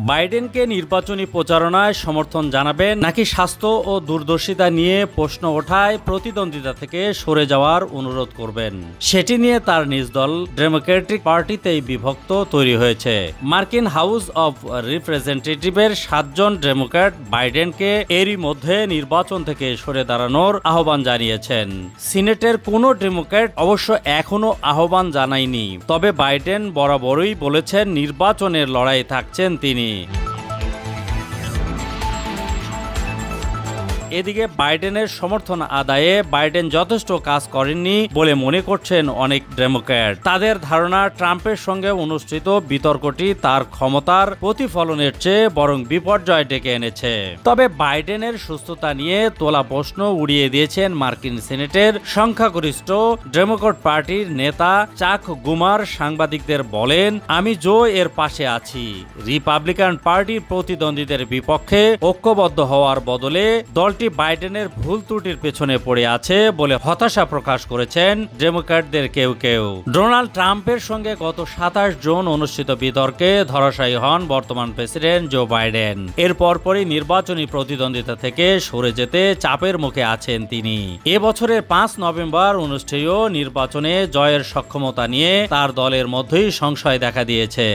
বাইডেনকে নির্বাচনী প্রচারণায় সমর্থন জানাবেন নাকি স্বাস্থ্য ও দূরদর্শিতা নিয়ে প্রশ্ন ওঠায় প্রতিদ্বন্দ্বিতা থেকে সরে যাওয়ার অনুরোধ করবেন, সেটি নিয়ে তার নিজ দল ডেমোক্রেটিক পার্টিতেই বিভক্ত তৈরি হয়েছে। মার্কিন হাউস অব রিপ্রেজেন্টেটিভের 7 জন ডেমোক্র্যাট বাইডেনকে এরই মধ্যে নির্বাচন থেকে সরে দাঁড়ানোর আহ্বান জানিয়েছেন। সিনেটের কোনো ডেমোক্র্যাট অবশ্য এখনো আহ্বান জানায়নি, তবে বাইডেন বরাবরই বলেছেন নির্বাচনের লড়াই থাকছেন তিনি। এদিকে বাইডেনের সমর্থন আদায়ে বাইডেন যথেষ্ট কাজ করেননি বলে মনে করছেন অনেক ডেমোক্র্যাট। তাদের ধারণা ট্রাম্পের সঙ্গে অনুষ্ঠিত বিতর্কটি তার ক্ষমতার প্রতিফলনের চেয়ে বরং বিপর্যয় ডেকে এনেছে। তবে বাইডেনের সুস্থতা নিয়ে তোলা প্রশ্ন উড়িয়ে দিয়েছেন মার্কিন সিনেটের সংখ্যাগরিষ্ঠ ডেমোক্র্যাট পার্টির নেতা চাক গুমার সাংবাদিকদের বলেন, আমি জো এর পাশে আছি। রিপাবলিকান পার্টির প্রতিদ্বন্দ্বীদের বিপক্ষে ঐক্যবদ্ধ হওয়ার বদলে দলটি বাইডেনের ভুল ত্রুটির পেছনে পড়ে আছে বলে হতাশা প্রকাশ করেছেন ডেমোক্র্যাটদের কেউ কেউ। ডোনাল্ড ট্রাম্পের সঙ্গে গত 27 জুন অনুষ্ঠিত বিতর্কে ধরাশায়ী হন বর্তমান প্রেসিডেন্ট জো বাইডেন। এর পরপরই নির্বাচনী প্রতিদ্বন্দ্বিতা থেকে সরে যেতে চাপের মুখে আছেন তিনি। এবছরের 5 নভেম্বর অনুষ্ঠেয় নির্বাচনে জয়ের সক্ষমতা নিয়ে তার দলের মধ্যেই সংশয় দেখা দিয়েছে।